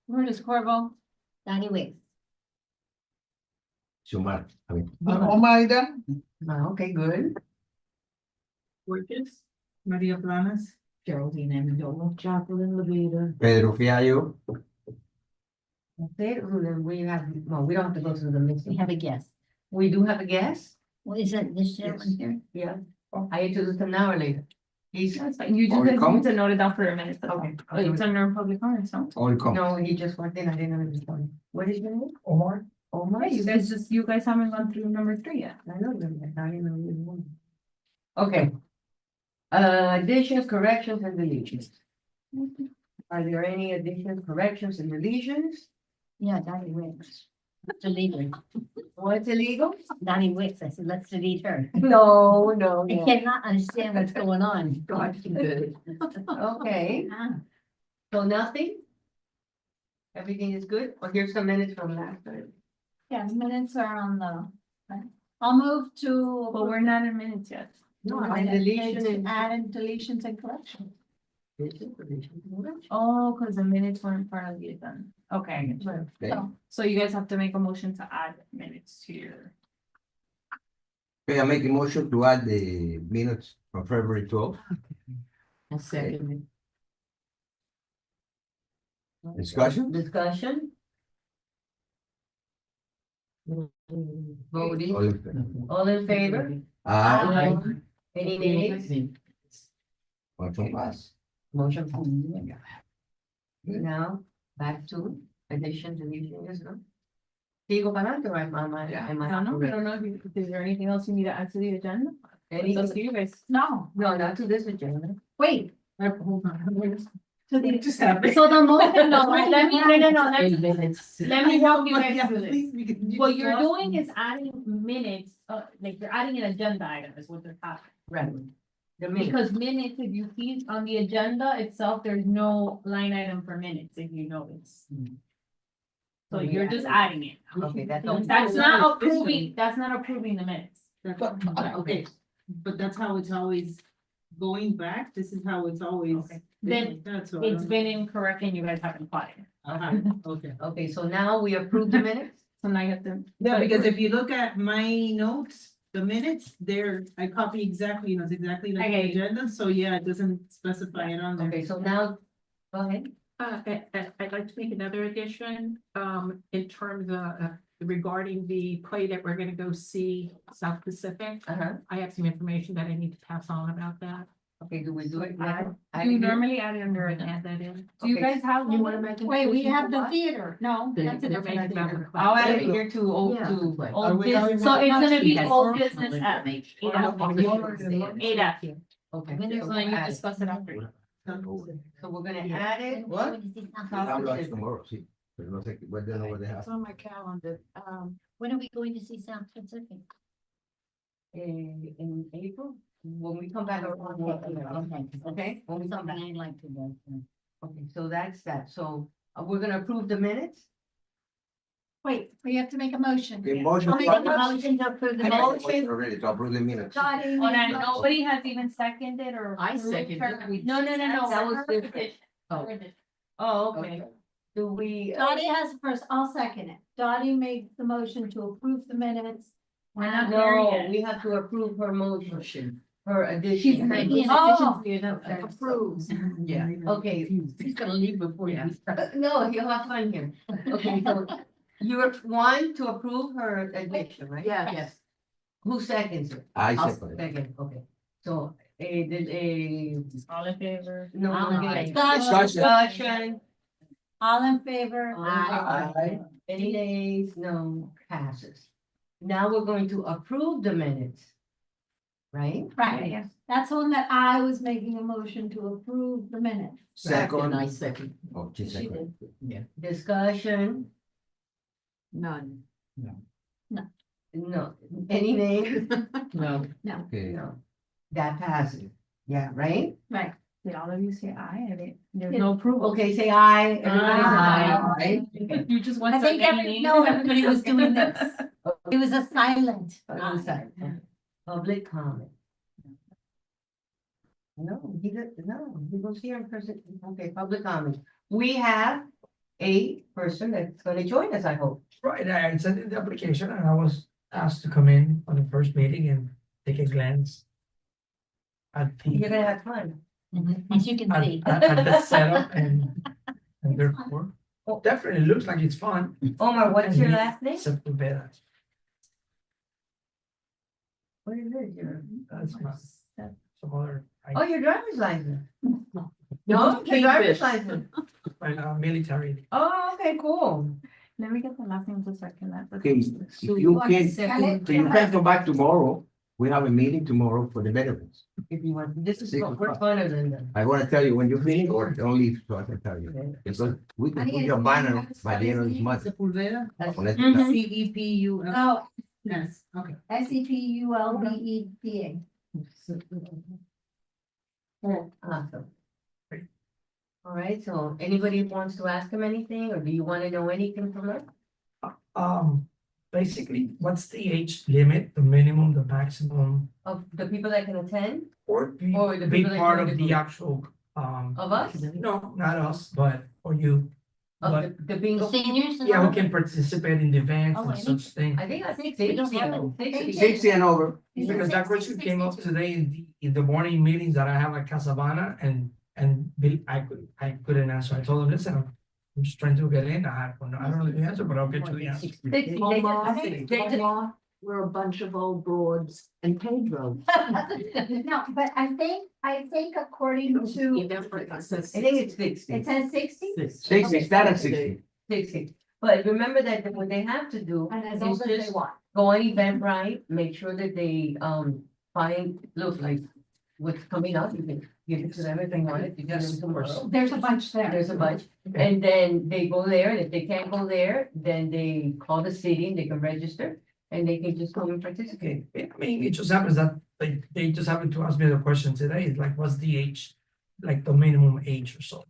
Lourdes Corvo. Danny Wicks. Sumar. I mean, Omaida, Okay, good. Borges, Maria Blanes, Geraldine Amendola, Jacqueline Levita. Pedro Fiallo. Okay, then we have, well, we don't have to go through the list. We have a guest. We do have a guest. Well, is that this gentleman here? Yeah. I introduced him now or later. He's, That's fine. You just Or guys come. need to note it down for a minute. okay. Oh, it's under public comment, so. All come. No, he just walked in. I didn't know he was coming. What is your name? Omar, Omar. Yeah, you guys haven't gone through number 3 yet. I know them. I didn't know you were. Okay. Additions, corrections, and deletions. Are there any additions, corrections, and deletions? Yeah, Danny Wicks. Delete her. What's illegal? Danny Wicks, I said, let's delete her. No, no, I no. cannot understand what's going on. God, you did. Okay, Ah, so nothing? Everything is good? Well, here's some minutes from last time. Yeah, minutes are on the, I'll move to. But we're not in minutes yet. No, and deletion and. Add deletions and corrections. Oh, because the minutes were in front of you then. Okay, I get you. Okay. So you guys have to make a motion to add minutes to your. Okay, I make a motion to add the minutes from February 12th. A second. Discussion? Discussion? Voting, All in favor? all in favor? Aye. Any nays? Motion pass. Motion. Now, back to addition, deletion, yes, no? Sigo para adelante, right, mama? Am I don't know, I don't know if is there anything else you need to add to the agenda? It's up to you guys. No, No, not to this agenda. wait. hold on. To the, Just have. So the motion, no, let me, no, let me help you guys Yeah, do this. please, because you What just you're lost doing me. is adding minutes, like you're adding an agenda item is what they're happening. Right. The minute. Because minutes, if you see on the agenda itself, there's no line item for minutes, if you notice. So you're just adding it. Okay, that's. That's not approving the minutes. Okay, but that's how it's always going back, this is how it's always. Okay. Then been like that, so I It's don't- been incorrect and you guys haven't caught it. Okay. Okay, so now we approve the minutes? So now you have to. Yeah, because if you look at my notes, the minutes, there, I copy exactly, it's exactly like the Okay. agenda, so yeah, it doesn't specify it on there. Okay, so now, go ahead. I'd like to make another addition, in terms of, regarding the play that we're gonna go see South Pacific. Uh-huh. I have some information that I need to pass on about that. Okay, do we do it now? Do you normally add it under an Add that in. Do you Okay. guys have? You one? wanna make? a wait, we motion have to the what? theater. No, that's a They're different making theater. that I'll add it request. here to, old Yeah. to. Old we business, already- so it's gonna be Yes. old business F. Eight F. Okay. So then you discuss it after. So we're gonna add it, What? South Hablo Pacific. tomorrow, sí. Pero no sé, well, don't know what they have. It's on my calendar. When are we going to see South Pacific? In April, when we come back. Okay, when we come Something back. I'd like to go. Okay, so that's that. So we're gonna approve the minutes? Wait, we have to make a motion. Okay, motion. I'll make a motion to approve the A minutes. motion. Already, to approve the minutes. Dottie Hold on, made a nobody has even seconded or. I approved seconded. her- We No, That was her different. petition. Oh. Her petition. Oh, okay. Do we? Dottie has the first, I'll second it. Dottie made the motion to approve the minutes. We're not there No, yet. we have to approve her motion, her She's addition. making Oh. additions to it. Approves. Yeah, okay. He's gonna leave before you start. No, he'll have fun here. Okay, so you're one to approve her addition, right? Yes. Who seconds it? I I'll second it. second, okay. So, All in favor? no, Aye. discussion. All in favor? Aye. Any nays? No, passes. Now we're going to approve the minutes. Right? Right, that's the one that I was making a motion to approve the minutes. Second. I second. Oh, she She second. Discussion, None. no, any nays? No. Okay. No, that passes. Yeah, right? Right. Did all of you say aye? I didn't- There's no approval. Okay, say aye. Everybody's Aye. aye. Okay. You just want. I think everybody was doing this. It was a silent. Other side, okay. Public comment. No, he goes here in person. Okay, public comment. We have a person that's gonna join us, I hope. Right, I sent in the application and I was asked to come in on the first meeting and take a glance at You're the, gonna have fun. As you can see. at the setup and therefore, Oh. definitely looks like it's fun. Omar, what's your And last name? Sepulveda, What is it? Your- that's not some other, Oh, your driver's license. No, No, your driver's Kingfish. license. military. Oh, okay, cool. Let me get the last name to second that. Okay, if you can, so you can come back tomorrow. We have a meeting tomorrow for the veterans. If you want, this is, Six we're o'clock. funner than them. I wanna tell you when you finish, or don't leave, so I can tell you. Okay. Because we can Honey, put is your the banner name by the end of this month. Sepulveda, Unless- Mhm. CEPUL. Oh, Yes, okay. SEPULVEDA. Awesome. Great. All right, so anybody wants to ask him anything, or do you wanna know anything from us? Basically, what's the age limit, the minimum, the maximum, Of the people that can attend, or Or the be people that part join of the the group. actual, of us, no, not us, but for you. of But the bingo? Seniors? and yeah, all who can participate in the events Oh, and such thing. I think We don't have it. 60. 60 and over. Because that question came up today in the morning meetings that I have at Casabana and I couldn't answer. I told them, listen, I'm just trying to get in. I don't know the answer, but I'll get you the answer. 60. They just- We're a bunch of old broads and Pedro. No, but I think according to, I think it's 60. it says 60? 60, start at 60. 60. But remember that what they have to do And as is old as they just want. go on Eventbrite, make sure that they find, look like what's coming up, you can give it to them if they want it, you give them tomorrow. There's a bunch there. There's a bunch, Okay. and then they go there, and if they can't go there, then they call the city and they can register. And they can just come and participate. Okay, I mean, it just happens that they just happened to ask me the question today, it's like, what's the age? Like the minimum age or so.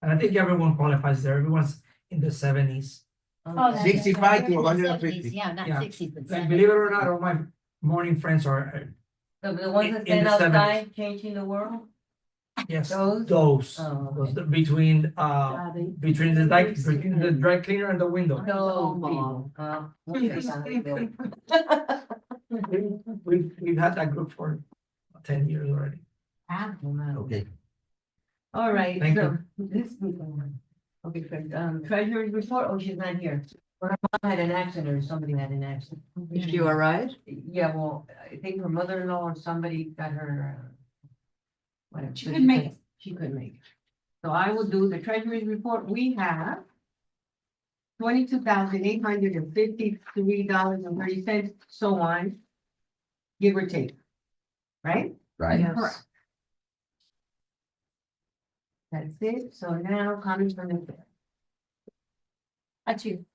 And I think everyone qualifies there. Everyone's in the 70s. Oh, that's- 65 to 150. Yeah, Yeah. not 60, but Like, believe it or not, all my morning friends are, The ones that In stand the 70s. outside changing the world, yes, those, those. Oh, Those okay. between the dry cleaner and the window. those people. We've had that group for 10 years already. Okay, All right, Thank so this. Okay, friend, treasurer's report, oh, she's not here. Her mom had an accident or somebody had an accident. Is she all right? Yeah, well, I think her mother-in-law or somebody got her. Whatever. She couldn't make it. She couldn't make it. So I will do the treasurer's report. We have. $22,853.30, so on. Give or take. Right? right. Correct. That's it. So now comments from the. That's you.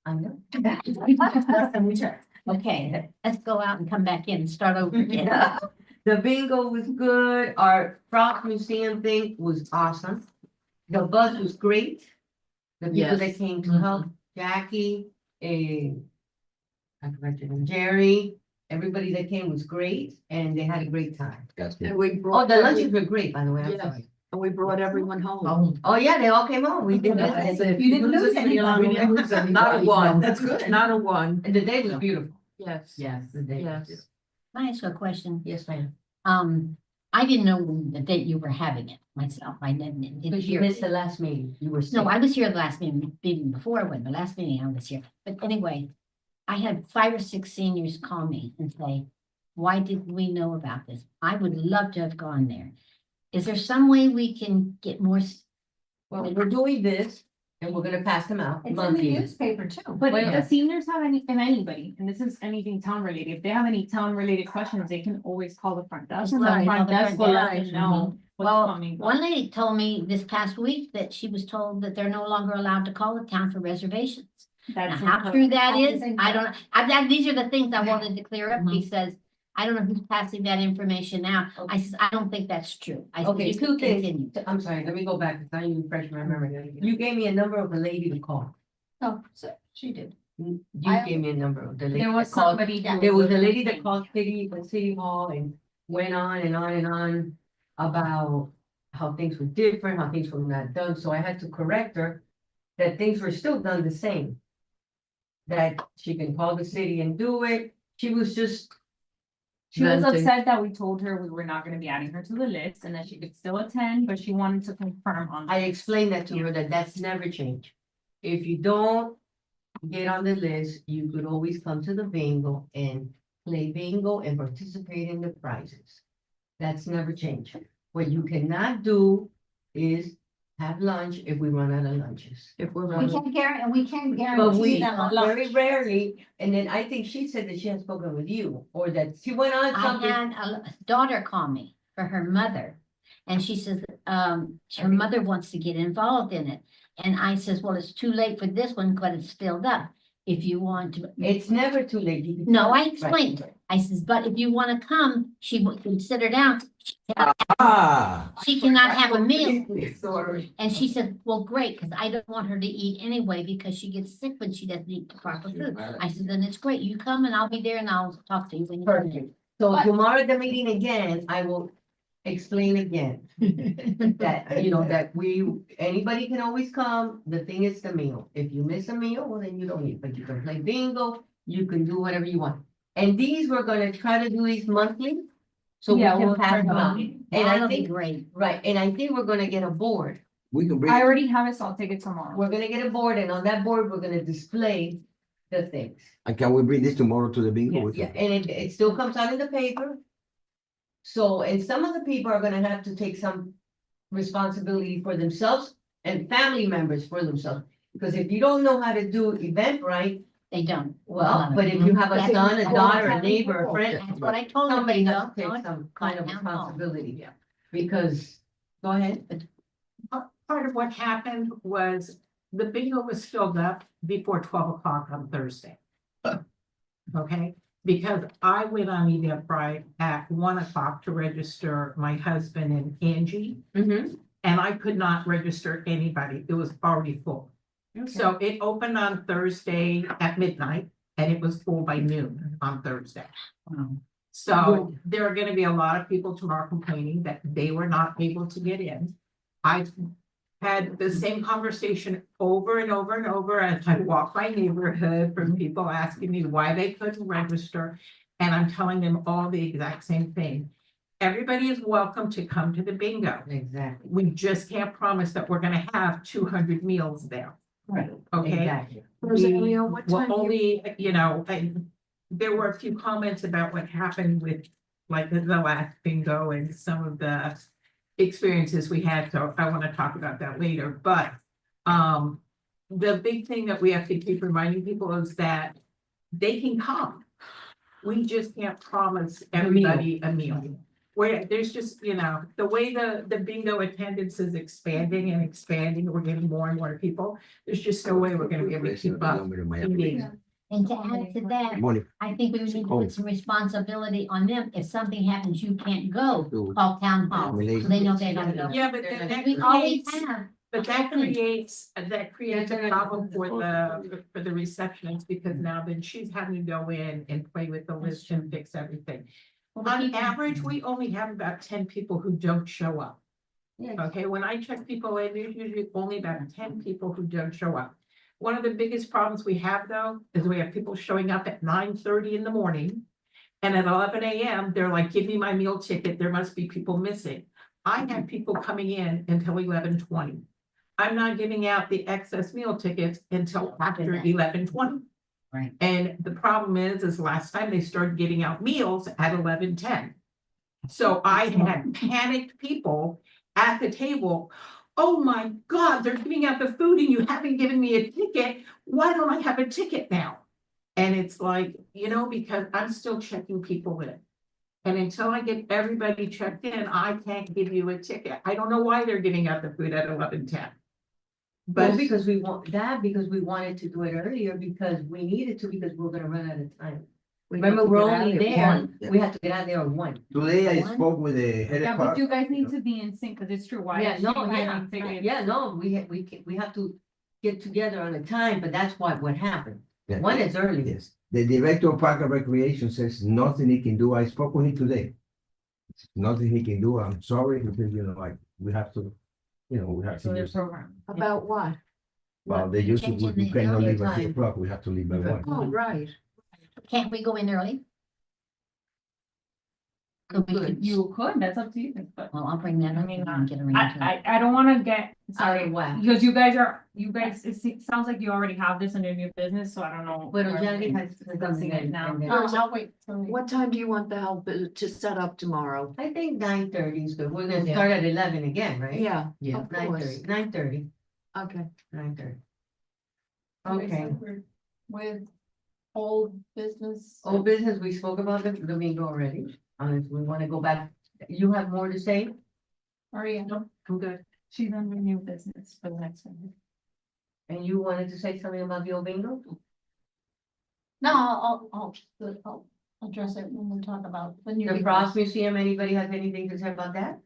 I know. Okay, let's go out and come back in and start over again. The bingo was good. Our Frost Museum thing was awesome. The bus was great. The people that Yes. came to help, Jackie, I forgot your name, Jerry, everybody that came was great and they had a great time. That's good. And we Oh, brought. the lunches were great, by the way. I'm Yes. sorry. And we brought everyone home. Oh, yeah, they all came home. We did that. You didn't lose anybody. We didn't lose anybody. Not a one. That's good. Not a one. And the day was beautiful. Yes. Yes, the day was Yes. beautiful. Can I ask a question? Yes, ma'am. I didn't know the date you were having it myself. I didn't Because you hear. missed the last meeting. You were sick. No, I was here the last meeting before, when the last meeting I was here. But anyway, I had 5 or 6 seniors call me and say, why didn't we know about this? I would love to have gone there. Is there some way we can get more? Well, we're doing this and we're gonna pass them out It's in the monthly. newspaper too. But Well, if yeah. the seniors have any, if anybody, and this is anything town related, if they have any town related questions, they can always call the front desk. And the Right, front call the desk front will let desk. them know what's Well, coming. one lady told me this past week that she was told that they're no longer allowed to call the town for reservations. Now, That's how true that is, incorrect. I don't, these are the things I wanted to clear up, because I don't know who's passing that information out. I don't think that's true. I think Okay, you 2 can things. continue. I'm sorry, let me go back, because I need to refresh my memory. You gave me a number of a lady to call. Oh, so she did. You I- gave me a number of the lady. There was that called. somebody. who There was a was- lady that called City Hall and went on and on and on about how things were different, how things were not done, so I had to correct her. that things were still done the same. That she can call the city and do it, she was just. She was venting. upset that we told her we were not gonna be adding her to the list and that she could still attend, but she wanted to confirm on. I explained that to her, that that's never changed. If you don't get on the list, you could always come to the bingo and play bingo and participate in the prizes. That's never changed. What you cannot do is have lunch if we run out of lunches. If we're We running. can't guarantee, and we can't But guarantee we, them a very lunch. rarely, and then I think she said that she had spoken with you, or that she went on I something. had a daughter call me for her mother. And she says, her mother wants to get involved in it. And I says, well, it's too late for this one, but it's filled up. If you want to. It's never too late. You can- No, I explained. I says, but if you wanna come, she can sit her down. Ah. She cannot have a meal. Sorry. And she said, well, great, because I don't want her to eat anyway because she gets sick when she doesn't eat the proper food. I said, then it's great. You come and I'll be there and I'll talk to you when you come in. Perfect. So tomorrow at the meeting again, I will explain again. That, you know, that anybody can always come, the thing is the meal. If you miss a meal, well, then you don't eat, but you can play bingo, you can do whatever you want. And these, we're gonna try to do these monthly. So we Yeah, can we'll pass turn them them out. on. And I That'll be think, great. right, and I think we're gonna get a board. We can bring. I already have it, so I'll take it tomorrow. We're gonna get a board, and on that board, we're gonna display the things. And can we bring this tomorrow to the bingo? Yeah, and it still comes out in the paper. So, and some of the people are gonna have to take some responsibility for themselves and family members for themselves. Because if you don't know how to do Eventbrite, They don't. well, but if you have a That's son, a what daughter, a I neighbor, a told friend, her. That's what I told her. somebody has to No, take some kind of town hall. responsibility. Because, go ahead. Part of what happened was the bingo was filled up before 12 o'clock on Thursday. Okay, because I went on Eventbrite at 1 o'clock to register my husband and Angie, Mhm. and I could not register anybody. It was already full. So it opened on Thursday at midnight and it was full by noon on Thursday. So there are gonna be a lot of people tomorrow complaining that they were not able to get in. I've had the same conversation over and over and over as I walk my neighborhood from people asking me why they couldn't register. And I'm telling them all the exact same thing. Everybody is welcome to come to the bingo. Exactly. We just can't promise that we're gonna have 200 meals there, Right. okay? Exactly. We will only, you know, and there were a few comments about what happened with like the last bingo and some of the experiences we had, so I want to talk about that later, but the big thing that we have to keep reminding people is that they can come. We just can't promise everybody a meal. Where there's just, you know, the way the bingo attendance is expanding and expanding, we're getting more and more people. There's just no way we're gonna be able to keep up. eating. And to add to that, Morning. I think we need to put some responsibility on them. If something happens, you can't go, To- call town hall, so they know they don't go. Yeah, but then that We always creates, have. but that creates a problem for the receptionist, because now then she's having to go in and play with the list and fix everything. Well, the On people- average, we only have about 10 people who don't show up. Yes. Okay, when I check people in, there's usually only about 10 people who don't show up. One of the biggest problems we have though, is we have people showing up at 9:30 in the morning. And at 11 a.m., they're like, give me my meal ticket, there must be people missing. I have people coming in until 11:20. I'm not giving out the excess meal tickets until after 11:20. Right. And the problem is last time they started getting out meals at 11:10. So I had panicked people at the table. Oh my God, they're giving out the food and you haven't given me a ticket. Why don't I have a ticket now? And it's like, you know, because I'm still checking people in. And until I get everybody checked in, I can't give you a ticket. I don't know why they're giving out the food at 11:10. Well, But because we we wanted to do it earlier because we needed to, because we're gonna run out of time. Remember, we're only there, we have to get out there at 1. Today I One? spoke with the head Yeah, of but park. you guys need to be in sync, because it's true, why? Yeah, is no, she yeah, getting tickets? yeah, no, we have to get together on a time, but that's what happened. Yeah. 1 is early. Yes, the director of Park and Recreation says nothing he can do. I spoke with him today. Nothing he can do. I'm sorry, because, you know, like, we have to, you know, we have So to their use. program. about what? Well, they used to, Changing we the cannot earlier leave at time. 2 o'clock, we have to leave by 1. Oh, right. Can't we go in early? Could we- Good. You could, that's up to you, but Well, I'll bring that I up mean, and get around to it. I don't wanna get, Out of sorry, whack. because you guys, sounds like you already have this in your new business, so I don't know. But why Yanni we're has. discussing it now. I'll wait. What time do you want the help to set up tomorrow? I think 9:30 is good. We're gonna Yeah. start at 11 again, right? Yeah, Yeah, of course. 9:30. Okay. 9:30. Okay, With old business. old business, we spoke about the bingo already. If we wanna go back, you have more to say? Maria. I'm good. She's on new business for the next one. And you wanted to say something about the old bingo? No, I'll address it when we talk about the new. The Frost Museum, anybody have anything to say about that?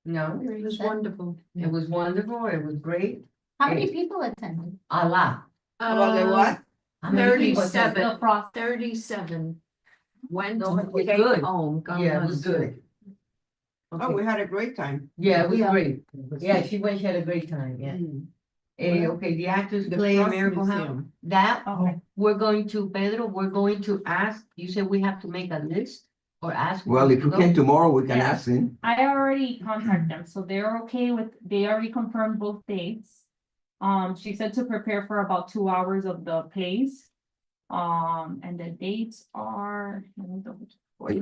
No, It was wonderful. it was wonderful, it was great, How many people attended? a lot. About the what? How many people said- 37. The frost, 37. Went, No, it was came good. home. God Yeah, it bless was her. good. Oh, we Okay. had a great time. Yeah, it was Yeah. great. Yeah, she went, she had a great time, yeah. Okay, the actors The play Frost Miracle House. Museum. That, okay. we're going to, Pedro, we're going to ask, you said we have to make a list or ask. Well, if you can tomorrow, we can Yeah. ask him. I already contacted them, so they're okay with, they already confirmed both dates. She said to prepare for about 2 hours of the plays. And the dates are, let me double check.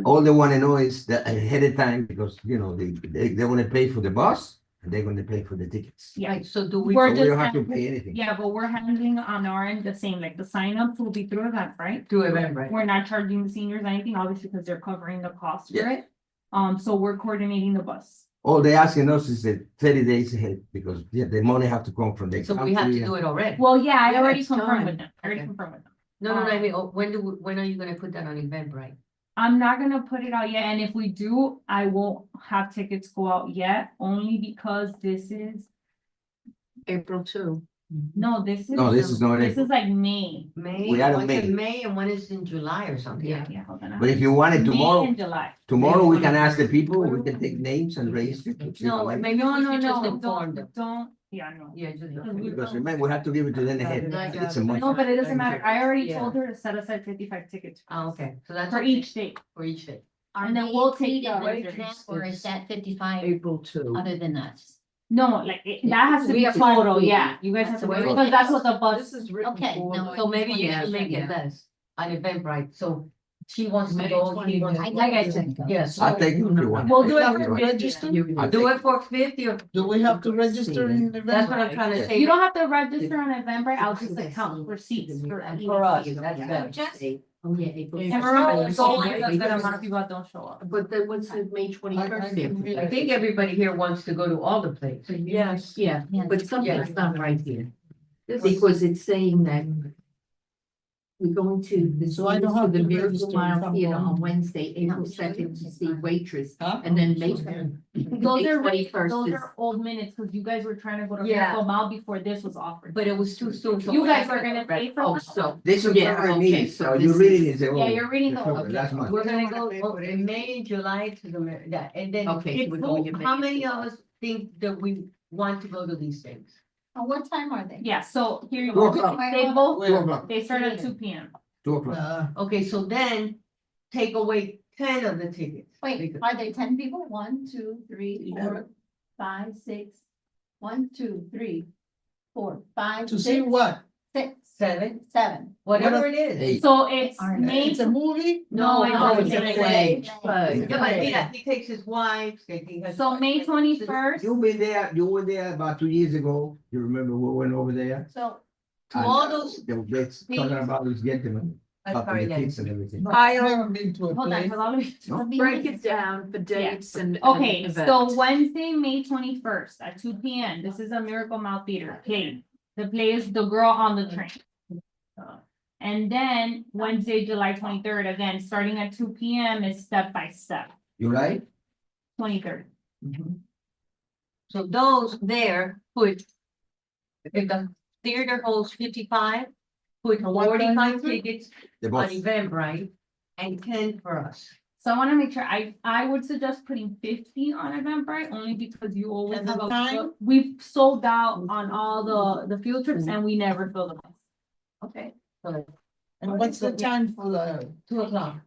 All they wanna know is that ahead of time, because, they wanna pay for the bus, and they're gonna pay for the tickets. Yeah, Right, so do we, We're So we just don't have to hand- pay anything. yeah, but we're handling on our end the same, like the sign up will be through event, right? do Eventbrite? We're not charging the seniors anything, obviously, because they're covering the cost for Yeah. it. So we're coordinating the bus. All they asking us is that 30 days ahead, because, the money have to come from the So we have to country. do it already? Well, yeah, I Yeah, already it's confirmed time. with them, I already Okay. confirmed with them. No, I mean, when are you gonna put that on Eventbrite? I'm not gonna put it out yet, and if we do, I won't have tickets go out yet, only because this is, April 2. no, this is. No, this is not This April. is like May. May, We had a one's in May. May and one is in July or something. Yeah, hold on. But if you want it May tomorrow, and July. tomorrow we can ask the people, we can take names and raise. No, maybe No, we no, should just no, inform them. don't, yeah, no. Yeah, just. Because remember, we have to give it to them ahead. It's a month. No, but it doesn't matter, I already Yeah. told her to set aside 55 tickets. Oh, okay, so that's. For okay. each date. For each day. Are And then they we'll take included the with visitors. that, or is that 55 April 2. other than us? No, like, that has to We be have to total, include- yeah, you guys have to, That's the way- because that's what the This bus, is written Okay, for. no, So maybe you Yeah, should make yeah. it less on Eventbrite, so she wants to May go. 20. he wants- I like I like said, it. Yes. I'll take it if you want. we'll do it for You're right. 50. I'll Do take it for 50 or, Do we have to register in the that's what I'm trying to say. You don't have to register on Eventbrite, I'll just account for seats for. For us, that's better. Just- Oh, yeah, April. And remember, there's always a good amount of people that don't show up. But then what's the May 21st? I think everybody here wants to go to all the places. Yes, yeah, Yeah. but something's not right here. Because it's saying that we're going to the Miracle Mile Theater on Wednesday, April 2nd to see Waitress. And then May Those are, 21st those is. are old minutes, cause you guys were trying to go to Yeah. Miracle Mile before this was offered. But it was too soon. so- You guys are gonna pay for Oh, it? so, This is Yeah, February okay, meeting, so so this you is- reading it, say, Yeah, oh. you're reading the February, whole- last month. We're gonna go in May, July to the, yeah, and then. Okay, it's we're going in who- May How and many of July. us think that we want to go to these things? What time are they? Yeah, so here you 2 go, o'clock. they both, 2 o'clock, they start at 2 P.M. 2 o'clock. Okay, so then take away 10 of the tickets. Wait, Because- are they 10 people? 1, 2, 3, 4, 5, 6. 1, 2, 3, 4, 5. To see what? 6, 7, 7. whatever it is. Eight. So it's Aren't May, It's a movie? no, No, it's it's a a play. play. Yeah, but yeah, he takes his wife, he has. So May 21st, You were there about 2 years ago, you remember we went over there? So To all those, They were talking about those gentlemen, up in the kids and everything. I haven't been to a hold on, play. hold on. break it down for dates and. Okay, and so events. Wednesday, May 21st at 2 P.M., this is a Miracle Mile Theater play. The play is The Girl on the Train. And then Wednesday, July 23rd, again, starting at 2 P.M. is Step by Step, You right? 23rd. so those there put. If the theater holds 55, put what time 45 is it? tickets The on bus. Eventbrite and 10 for us. So I wanna make sure, I would suggest putting 50 on Eventbrite, only because you always And the have time? we've sold out on all the field trips and we never fill the bus. Okay. So And what's the time for the? 2:00.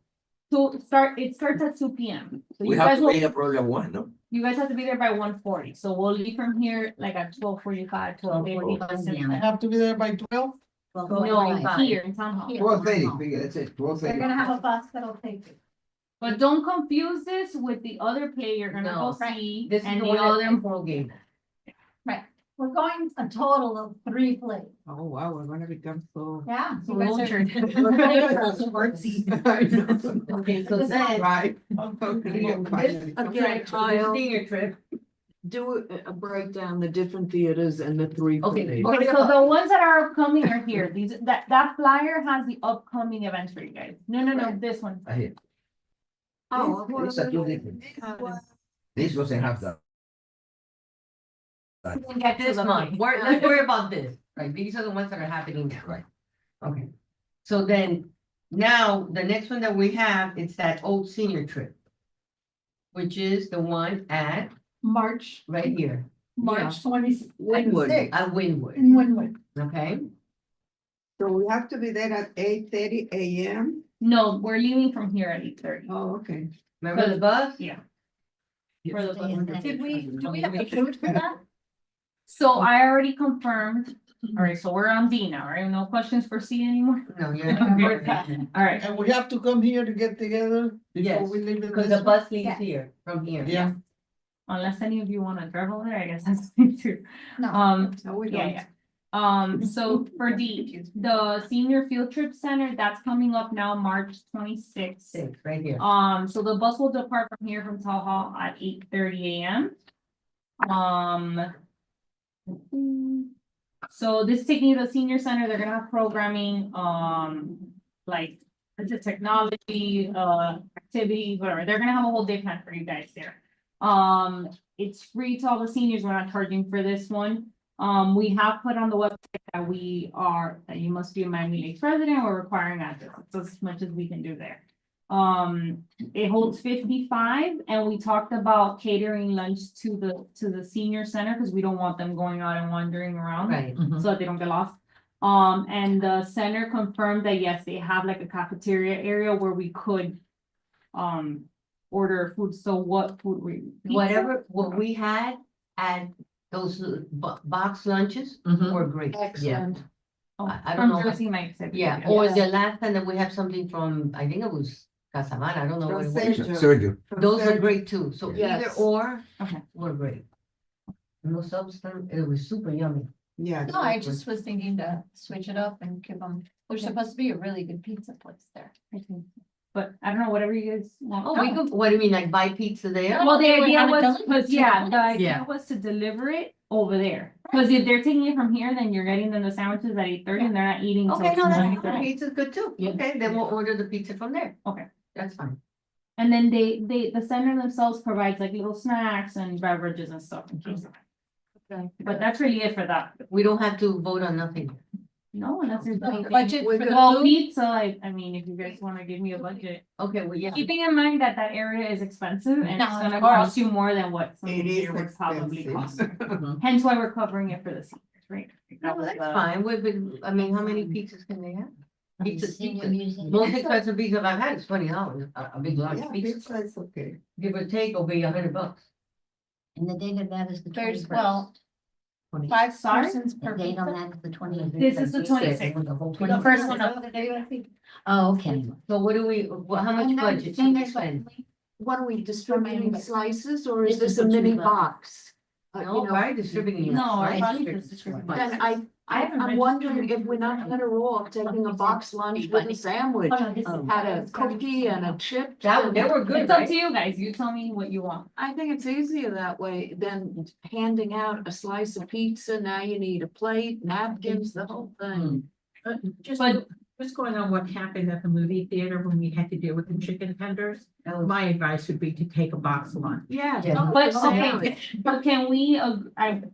It starts at 2 p.m. So We you have guys to will, pay a problem one, no? you guys have to be there by 1:40, so we'll leave from here like at 12:45, 12:50. Yeah. Have to be there by 12? No, here in town hall. Here. 12:30, figure, that's it, 12:30. They're gonna have a bus that'll take you. But don't confuse this with the other play you're gonna No. go see This is and the the one other. that Pro gave. We're going a total of 3 plays. Oh, wow, we're gonna become so. Yeah. So we'll turn- Okay, so then. Right. Okay, senior trip. Do a breakdown, the different theaters and the three. Okay. plays. Okay, so the ones that are upcoming are here. That flyer has the upcoming events for you guys. No, this one. I hear. Oh, These are two different. This doesn't have that. We can get to This the month, play. let's worry about this, right, these are the ones that are happening now, right? Okay, so then, now, the next one that we have, it's that old senior trip. Which is the one at, March, right here, March 26th. Wynwood. at Wynwood, In Wynwood. okay? So we have to be there at 8:30 AM? No, we're leaving from here at 8:30. Oh, okay. Remember the bus? Yeah. For the bus. Do we have the food for that? So I already confirmed. All right, so we're on B now, right? No questions for C anymore? No, you're. All right, And we have to come here to get together Yes, before we leave. Because the bus leaves here, from here. Yeah. unless any of you wanna drive over there, I guess that's fine too. No. No, we Yeah, don't. yeah. So for D, the senior field trip center, that's coming up now, March 26th. Six, right here. So the bus will depart from here from Town Hall at 8:30 AM. So this is taking you to the senior center, they're gonna have programming, like, the technology, activities, whatever, they're gonna have a whole day plan for you guys there. It's free to all the seniors, we're not charging for this one. We have put on the website that you must be a Miami Lakes resident, we're requiring address, it's as much as we can do there. It holds 55, and we talked about catering lunch to the senior center, because we don't want them going out and wandering around. Right, So that they don't get lost. And the center confirmed that yes, they have like a cafeteria area where we could. Order food, so what food we? whatever, what we had at those box lunches were great. Excellent. Oh, I don't from know. Jersey Mike's. I Yeah, believe, or the last time that we have something from, I think it was Casamana, I don't know what it was. Sergio. Sergio, Those are great too, so either Yes. or Okay. were great. No substance, it was super yummy. Yeah. No, I just was thinking to switch it up and give them, there's supposed to be a really good pizza place there. But I don't know, whatever you guys want. Oh, we could, what do you mean, like buy pizza there? Well, the They would idea have it was, delivered because to yeah, the the idea Yeah. was to deliver it over there. Because if they're taking it from here, then you're getting them the sandwiches at 8:30 and they're not eating. till Okay, no, that's, 9:30. pizza's good too, Yeah. okay, then we'll order the pizza from there. Okay. That's fine. And then the center themselves provides like little snacks and beverages and stuff. in case. Okay. But that's really it for that. We don't have to vote on nothing. No, unless there's. The budget for the Well, food, pizza, I mean, if you guys wanna give me a budget, Okay, well, yeah. keeping in mind that that area is expensive and No, it's of gonna course. cost you more than what. some It is here would probably cost. expensive. Hence why we're covering it for the seniors, right? That No, was that's the- fine, I mean, how many pizzas can they have? Pizza, Senior pizza. music. Most expensive pizza I've had is $20, a big large Yeah, pizza, pizza is okay. give or take, will be $100. And the date of that is the there's, 21st. well, 5 Sorry? persons The per date on pizza. that is the 20th. This is the 26th. The first one up. Oh, okay. So what do we, how much And then budget should we seniors spend? only. What are we distributing Miami. slices or is This this is a the mini 2 box? No, right, distributing. No, right? I probably just distribute. Then I haven't I'm registered. wondering if we're not better off taking a box lunch with a sandwich. Oh, no, this is- Had a cookie and a chip. That, they were good, It's up right? to you guys, you tell me what you want. I think it's easier that way than handing out a slice of pizza. Now you need a plate, napkins, the whole thing. Just But Just going on what happened at the movie theater when we had to deal with the chicken tenders, my advice would be to take a box lunch. Yeah. But, Yeah. okay, but can we,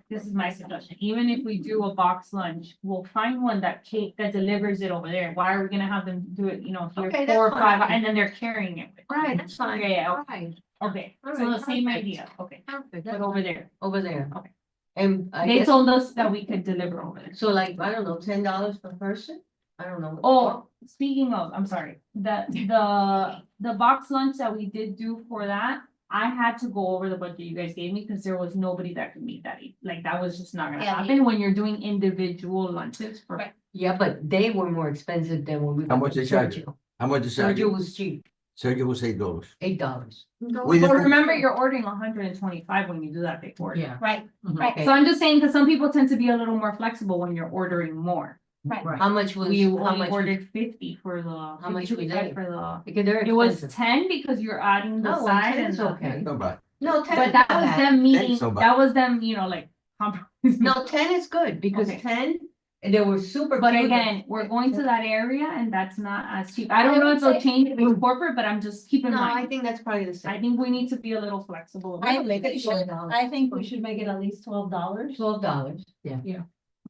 this is my suggestion, even if we do a box lunch, we'll find one that delivers it over there. Why are we gonna have them do it, you know, here Okay, that's 4 or 5, fine. and then they're carrying it? Right, that's fine. Yeah, Right. okay, All so the right, same perfect. idea, okay, Perfect. but over there. Over there. Okay. And I They guess, told us that we could deliver over there. so like, I don't know, $10 per person? I don't know. Oh, speaking of, I'm sorry, the box lunch that we did do for that, I had to go over the budget you guys gave me, because there was nobody that could meet that, like, that was just not gonna Yeah, happen when you're doing individual lunches for. Right. Yeah, but they were more expensive than when we. How much they charge Sergio. How much is Sergio Sergio? was cheap, Sergio was $8. $8. With But the- remember, you're ordering 125 when you do that big order. Yeah. Right, Mhm. right. Okay. So I'm just saying, because some people tend to be a little more flexible when you're ordering more. Right. How much was, We how only much, was- ordered 50 for the. How much 50 was for it? the, because they're it was expensive. 10 because you're adding the No, side 10 and is the. okay. No, but No, 10 But is that not was bad. them meeting, so bad. that was them, you know, like compromising. No, 10 is good, because Okay. 10, and they were super. But cute. again, we're going to that area and that's not as cheap. I don't know if they'll change it with corporate, but I'm just keep in No, I mind. think that's probably the I same. think we need to be a little flexible. I Make it think we should, $12. I think we should make it at least $12. $12, yeah.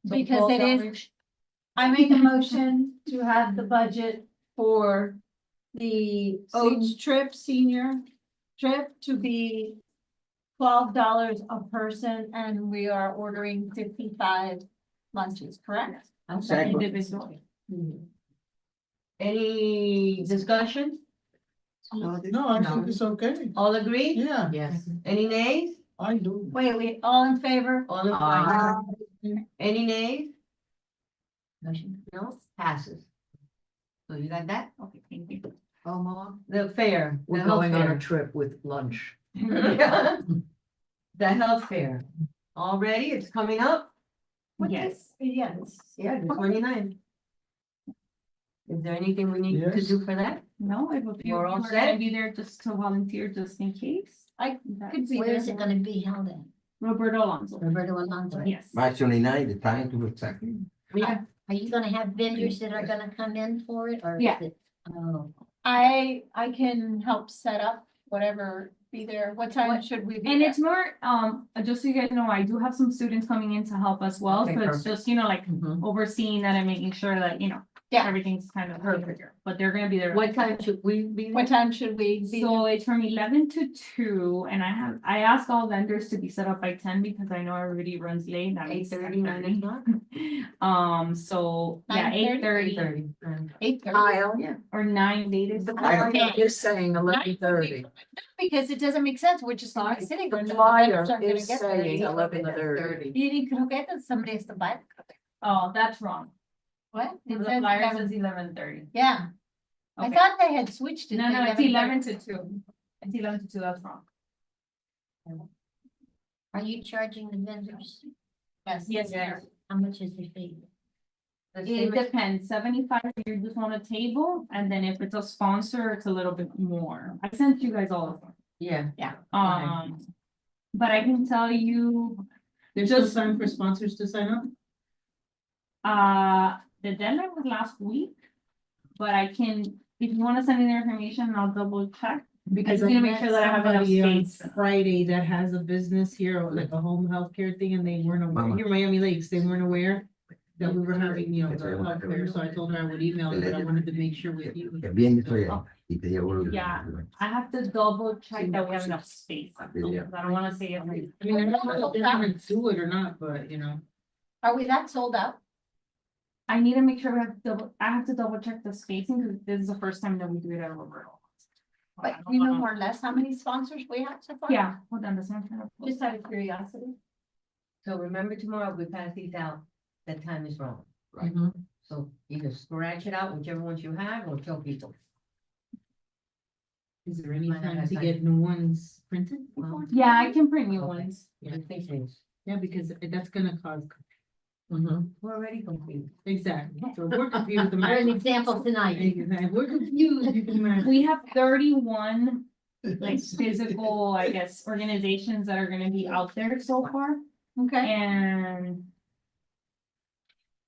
So Because it is, $12. I make a motion to have the budget for the Oats trip, senior trip to be $12 a person, and we are ordering 55 lunches, correct? I'm Second. sorry. Individual. Any discussion? No, I think it's okay. All agree? Yeah, Yes. Any nays? I do. Wait, all in favor? All in favor? Any nays? Motion, no, passes. So you got that? Okay, thank you. Omar, The fair. we're the health going on fair. a trip with lunch. The health fair. Already, it's coming up? Yes. Yes. Yeah, the 29th. Is there anything we need to Yes. do for that? No, if you We're are all gonna set? be there just to volunteer, just in case. Could be Where is there. it gonna be held at? Roberto Alonso. Roberto Alonso? Yes. March 29, the time to exactly. Yeah. Are you gonna have vendors that are gonna come in for it, or? is Yeah. it- Oh, I can help set up whatever, be there. What time should we be And there? it's more, just so you guys know, I do have some students coming in to help as well, Okay, so it's perfect. just, you know, like Mhm. overseeing that and making sure that, you know. Yeah. Everything's kind of perfect, but they're gonna be there. What time should we be there? What time should we be? So it's from 11 to 2, and I asked all vendors to be set up by 10 because I know everybody runs late. That means 8:30, 9 o'clock? So, yeah, 9:30? 8:30 8:30? Kyle, or 9 latest. the flyer is saying 11:30. Because it doesn't make sense. We're just not sitting. The there. flyer vendors aren't gonna is get there. saying 11:30. You could get that somebody has to buy. it. Oh, that's wrong. What? The It says flyer 11. says 11:30. Yeah, I Okay. thought they had switched it. No, to no, it's 11 to 2. It's 11 to 2, that's wrong. are you charging the vendors? Yes, sir. How much is the fee? The It same as- depends, 75 if you just want a table, and then if it's a sponsor, it's a little bit more. I sent you guys all of them. Yeah, But I can tell you, There's no Just- time for sponsors to sign up? the deadline was last week. But I can, if you wanna send me their information, I'll double check. Because I I need to make met sure that I have enough somebody on space. Friday that has a business here, or like a home healthcare thing, and they weren't aware, here in Miami Lakes, they weren't aware that we were having, you know, the health fair, so I told her I would email her, but I wanted to make sure with you. El viernes estoy allá, y te llevo. Yeah. I have to double check that we have enough space. Yeah. I don't wanna say every. I mean, I don't know if they're gonna do it or not, but you know. Are we that sold out? I need to make sure I have to double check the spacing, because this is the first time that we do it at Roberto. But you know more or less how many sponsors we have so far? Yeah, hold on, this one. Just out of curiosity. so remember tomorrow, we pass these out, that time is wrong. Right. So either scratch it out, whichever ones you have, or tell people. Is there any Might not time have to time. get new ones printed? Well, Yeah, I can print new Okay. ones. Yeah, three things. Yeah, because that's gonna cause, We're already complete. exactly, so if we're confused. For an example tonight. If we're confused, you can imagine. We have 31 like physical, I guess, organizations that are gonna be out there so far. Okay. And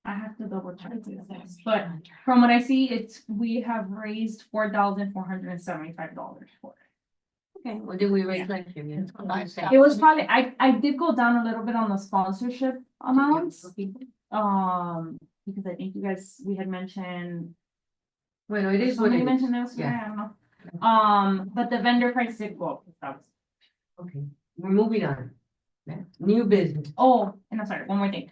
I have to double check this, but from what I see, we have raised $4,475 for it. Okay, what did we raise last year? Yeah. It was probably, I did go down a little bit on the sponsorship amounts, because I think you guys, we had mentioned. Well, it is what Somebody it is. mentioned this, Yeah. I don't know. But the vendor price did go up. That was- Okay, we're moving on. Yeah. New business. Oh, and I'm sorry, one more thing.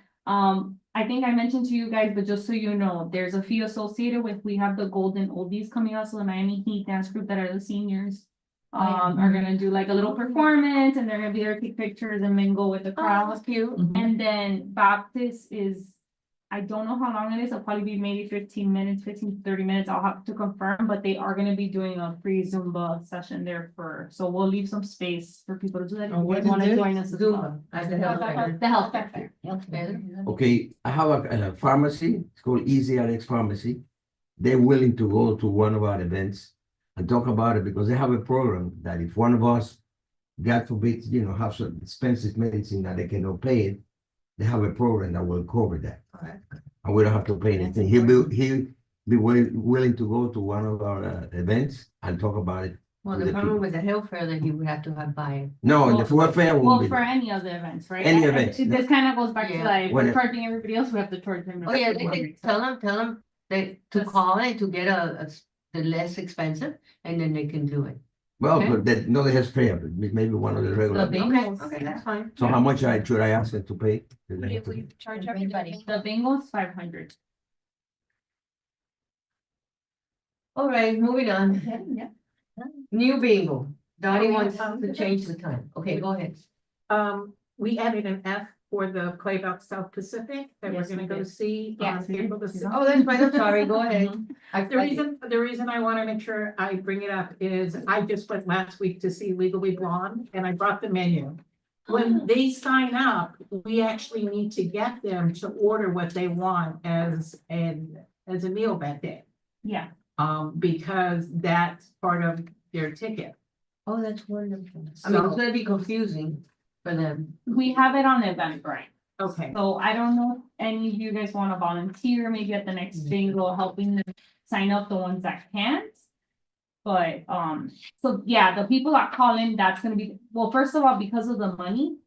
I think I mentioned to you guys, but just so you know, there's a fee associated with, we have the Golden Oldies coming out, so the Miami Heat dance group that are the seniors. Are gonna do like a little performance and they're gonna be there, to take pictures and mingle with the crowd. Cute. And then Baptist is, I don't know how long it is, it'll probably be maybe 15 minutes, 15 to 30 minutes, I'll have to confirm, but they are gonna be doing a free Zumba session there so we'll leave some space for people to do that. If Oh, you what guys is wanna this? join us as well. Zumba, at the health fair. The health fair. Okay, I have a pharmacy, it's called Easy Alex Pharmacy. They're willing to go to one of our events and talk about it because they have a program that if one of us, God forbid, have some expensive medicine that they cannot pay it, they have a program that will cover that. And we don't have to pay anything. He'll be willing to go to one of our events and talk about it. Well, with the the problem people. with the health fair that he would have to have by. No, the welfare Well, won't be for there. any of the events, right? Any And events, This kind of goes back to Yeah. like, When we're it- charging everybody else, we have to charge them. Oh, yeah, they can tell them that to call it to get the less expensive and then they can do it. Well, Okay. but that, no, they have fair, but maybe one of the regular. The events. bingos. Okay, that's fine. So how much should I ask them to pay? Charge everybody. The bingo's 500. All right, moving on. New bingo. Donnie wants to change the time. Okay, go ahead. We added an F for the Play About South Pacific that we're Yes, we gonna go did. see Yes, on we did. April the Yeah. 6th. Oh, that's fine, I'm sorry, go ahead. The reason I want to make sure I bring it up is I just went last week to see Legally Blonde and I brought the menu. When they sign up, we actually need to get them to order what they want as a meal that day. Yeah, Because that's part of their ticket. Oh, that's wonderful. I mean, it's gonna be confusing for them. we have it on Eventbrite. Okay. So I don't know if any of you guys wanna volunteer, maybe at the next bingo, helping them sign up the ones that can't. But, so yeah, the people that call in, that's gonna be, well, first of all, because of the money.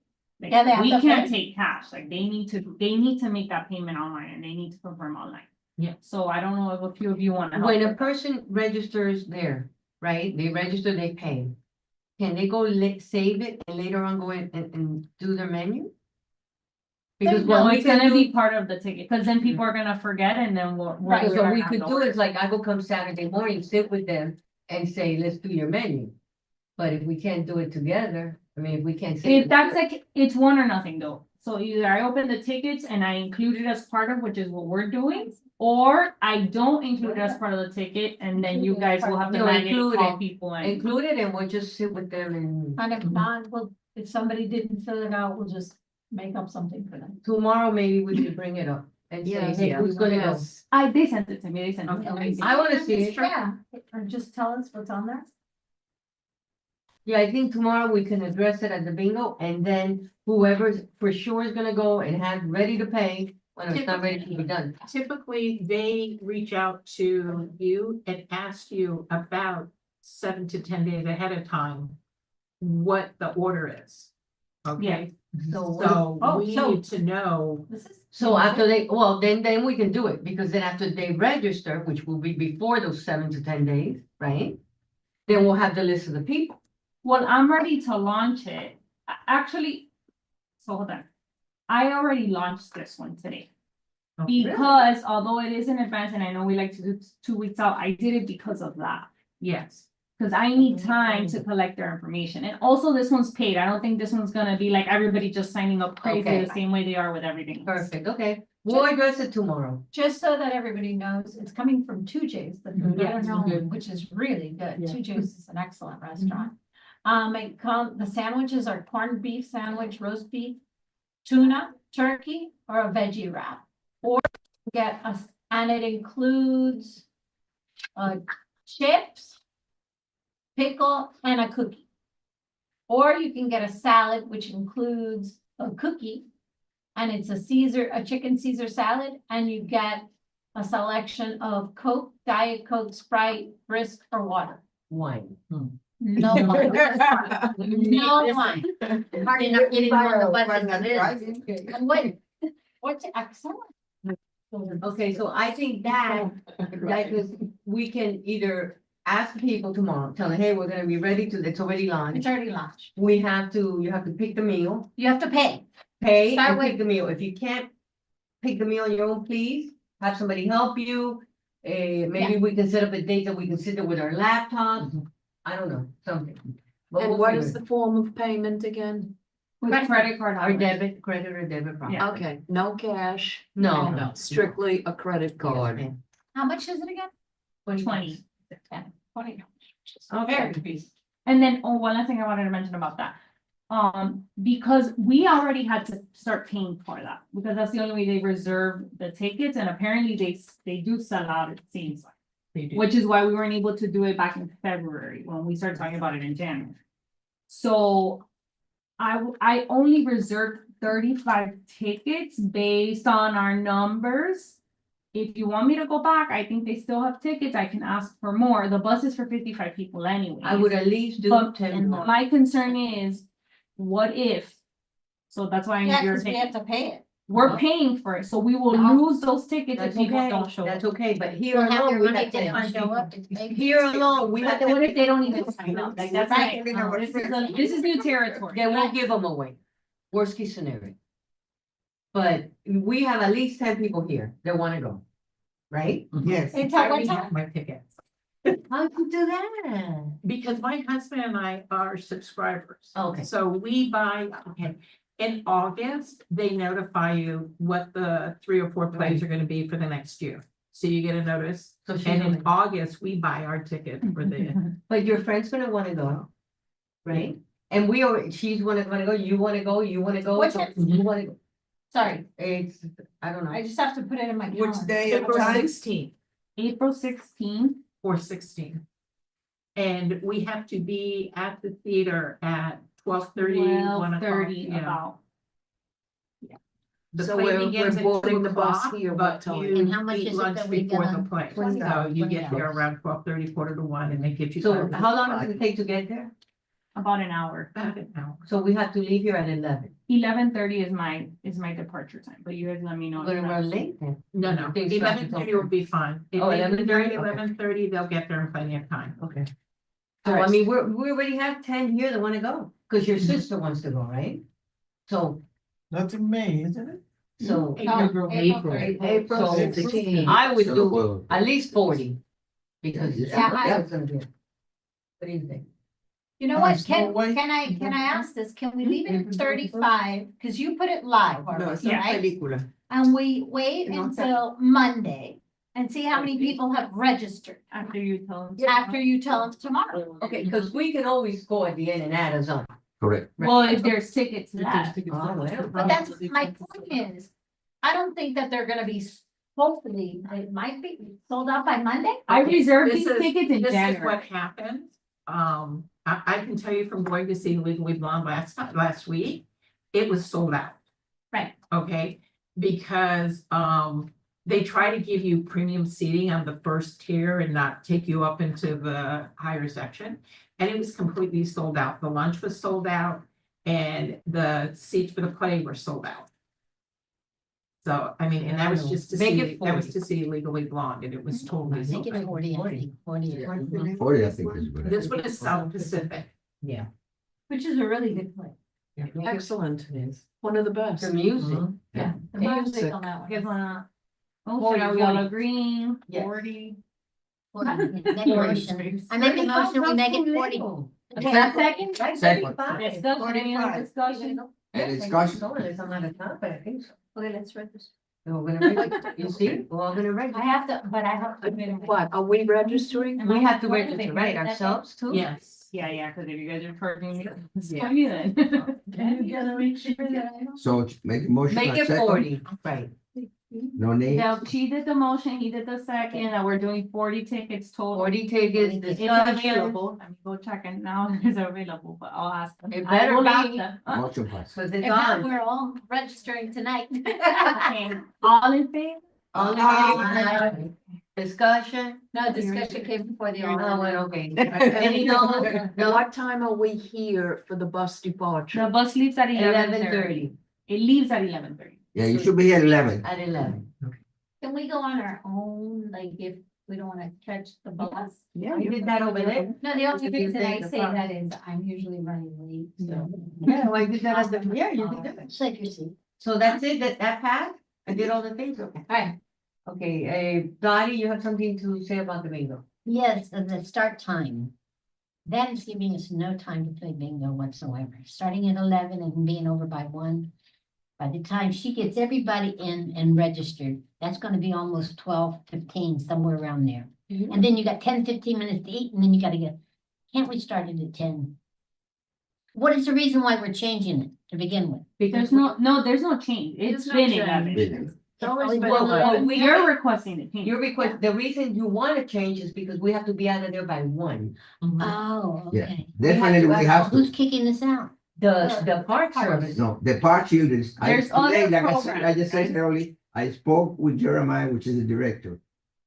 like, Yeah, they have we to can't pay. take cash, like they need to make that payment online and they need to confirm online. Yeah. So I don't know if a few of you wanna help. When a with that. person registers there, right, they register, they pay. Can they go save it and later on go in and do their menu? Because No, what we it's can gonna do, be part of the ticket, cause then people are gonna forget and then we're right, so gonna we have could to do order. is like, I will come Saturday morning, sit with them and say, let's do your menu. But if we can't do it together, I mean, if we can't. sit If with- that's like, it's one or nothing though. So either I open the tickets and I include it as part of, which is what we're doing. Or I don't include it as part of the ticket and then you guys will have to No, manually include call it. people in. Include it and we'll just sit with them and And if not, well, if somebody didn't fill it out, we'll just make up something for them. tomorrow maybe we can bring it up and say, hey, who's gonna go? Yes. They sent it to me, they sent it to me. I wanna see it. Yeah, or just tell us what's on there. Yeah, I think tomorrow we can address it at the bingo and then whoever's for sure is gonna go and have ready to pay when it's not ready to be done. Typically, they reach out to you and ask you about 7 to 10 days ahead of time what the order is. Okay, so Oh, we so- need to know. This is. So after then we can do it, because then after they register, which will be before those 7 to 10 days, right? Then we'll have the list of the people. Well, I'm ready to launch it. Actually, so hold on. I already launched this one today. Because although it is in advance and I know we like to do 2 weeks out, I did it because of that. Yes. Cause I need time to collect their information. And also this one's paid. I don't think this one's gonna be like everybody just signing up crazy Okay. the same way they are with everything else. Perfect, okay. We'll address it tomorrow. Just so that everybody knows, it's coming from Two J's, the Yes. Northern Home, which is really good. Yeah. Two J's is an excellent restaurant. The sandwiches are corned beef sandwich, roast beef, tuna, turkey, or a veggie wrap. Or get us, and it includes chips, pickle, and a cookie. Or you can get a salad, which includes a cookie And it's a chicken Caesar salad, and you get a selection of Coke, Diet Coke, Sprite, Brisk, or water. Wine. No wine. No wine. Hard enough getting on the bus as it is. And wait, what's excellent? Okay, so I think that, like, we can either ask people tomorrow, tell them, hey, we're gonna be ready to, it's already It's launched. already launched. You have to pick the meal, You have to pay. pay Start and with- pick the meal. If you can't pick the meal on your own, please have somebody help you. Maybe we can set up a date that we can sit there with our laptops. I don't know, something. But And we'll what figure is it. the form of payment again? With credit card. Our debit, credit or debit card? Yeah. Okay, no cash. No. Strictly a credit card. ma'am. How much is it again? 20. $20. Okay. And then, one last thing I wanted to mention about that. Because we already had to start paying for that, because that's the only way they reserve the tickets, and apparently they do sell out, it seems like. They do. Which is why we weren't able to do it back in February, when we started talking about it in January. So I only reserved 35 tickets based on our numbers. If you want me to go back, I think they still have tickets, I can ask for more, the bus is for 55 people anyway. I would at least do But 10 more. my concern is, what if? So that's why I Yeah, need your because we have opinion. to pay it. We're paying for it, so we will No. lose those tickets if That's people okay, don't show up. that's okay, but here You'll have alone, your we money, have if they don't 10 show people. up. it's paid. Here alone, we But have then what if they don't even people. sign up? Like, That's that's right. right. This is new territory. Then we'll give them away. Worst case scenario. But we have at least 10 people here that wanna go, right? Yes. It's I at what already time? have my tickets, How you do that? because my husband and I are subscribers. Okay. So we buy, okay, in August, they notify you what the 3 or 4 plays are gonna be for the next year. So you get a notice, So she's and in gonna- August, we buy our ticket for the, But your friend's gonna wanna go, right? And we are, she's wanna go, you wanna go, you wanna go. What's so it? You wanna go. Sorry, It's, I don't I know. just have to put it in my Which calendar. day and April time? 16th April 16th, or 16th. And we have to be at the theater at 12:30, 1 o'clock. 12:30 Yeah. about. The So play we're begins at boarding 2 the bus o'clock, here, what but time? you And how much eat is it lunch that we before get the on? play. $20, So you get there $20. around 12:30, quarter to 1, and they give you. So time. how long does it take to get there? About an hour. About an hour. So we have to leave here at 11. 11:30 is my departure time, but you guys let me know. We're gonna run late then. No, no, Things start to 11:30 go will be fine. If Oh, they 11:30? leave Okay. 11:30, they'll get there in plenty of time. Okay. So Alright. I mean, we already have 10 here that wanna go, cause your sister wants to go, right? So, That's in May, isn't it? so No, April. April So- 16th. I would So, do well, at least 40. Because. Yeah, I- It's gonna be- What do you think? You know Oh, what, it's no way. can I ask this, can we leave it at 35, cause you put it live No, already, it's not right? película. And we wait No, it's not. until Monday and see how many people have registered After you tell them. after you tell them tomorrow. Okay, cause we can always go at the end and add us on. correct. Well, if there's tickets left. Oh, well. But that's, my point is, I don't think that they're gonna be, hopefully, it might be sold out by Monday. I reserved This these is- tickets in This is January. what happened. I can tell you from going to see Legally Blonde last week, it was sold out. Right. Okay, because, they try to give you premium seating on the first tier and not take you up into the higher section. And it was completely sold out. The lunch was sold out and the seats for the play were sold out. So, I mean, and that was just to Make see, it that was 40. to see Legally Blonde and it was totally Make sold it out. 40, I think, 40. 40, I think is good. This one is South Pacific. Yeah. Which is a really good play. Excellent. One of the best. The music. Yeah. The music on that one. Guys wanna, oh, 40, are we all 40. agreeing? Yes. 40? 40, yeah, make a motion. I make a motion, we make it 40. Okay, that's second? Second. Discussion, any other discussion? Any discussion? Unless I'm out of town, but I think so. Okay, let's read this. We're gonna register. You see, we're all gonna I register. have to, but I have to. admit it. What, are we registering? Am We I have to part of it? register, right, That's it? ourselves too? Yes. Yeah, cause if you guys are charging me, it's Yeah. funny then. You gotta make sure that I know. So make a motion. Make it accept. 40, right. No name? Now, she did the motion, he did the second, and we're doing 40 tickets total. 40 tickets, It's discussion. available, let me go check it now, it's available, but I'll ask them. It I better will ask be. them. Motion pass. Cause it's If not, on. we're all registering tonight. Okay, all in favor? All in Aye. favor? Discussion? No, discussion came before the. Oh, well, okay. Any no, no, What time are we here for the bus departure? The bus leaves at 11:30. 11:30 It leaves at 11:30. Yeah, you should be here 11. at 11. Can we go on our own, like if we don't wanna catch the bus? Yeah, You did that over there? No, the only If you reason I take the say bus. that is I'm usually running late, so. Yeah, well, I did that at the, yeah, you did that. Save your seat. So that's it, that passed? I did all the things, okay. Alright, Okay, Dottie, you have something to say about the bingo? yes, and the start time. That is giving us no time to play bingo whatsoever, starting at 11 and being over by 1. By the time she gets everybody in and registered, that's gonna be almost 12:15, somewhere around there. And then you got 10-15 minutes to eat, and then you gotta get, can't we start it at 10? What is the reason why we're changing it to begin with? There's there's no change, it's no been change. 11. Business. always been Well, like- You're requesting the change. Your request, the reason you wanna change is because we have to be out of there by 1. Oh, Yeah. okay. Definitely we have Who's to. kicking this out? The park service. No, the park children, There's other today, like I said, I programs, just said earlier, I spoke with Jeremiah, which is the director.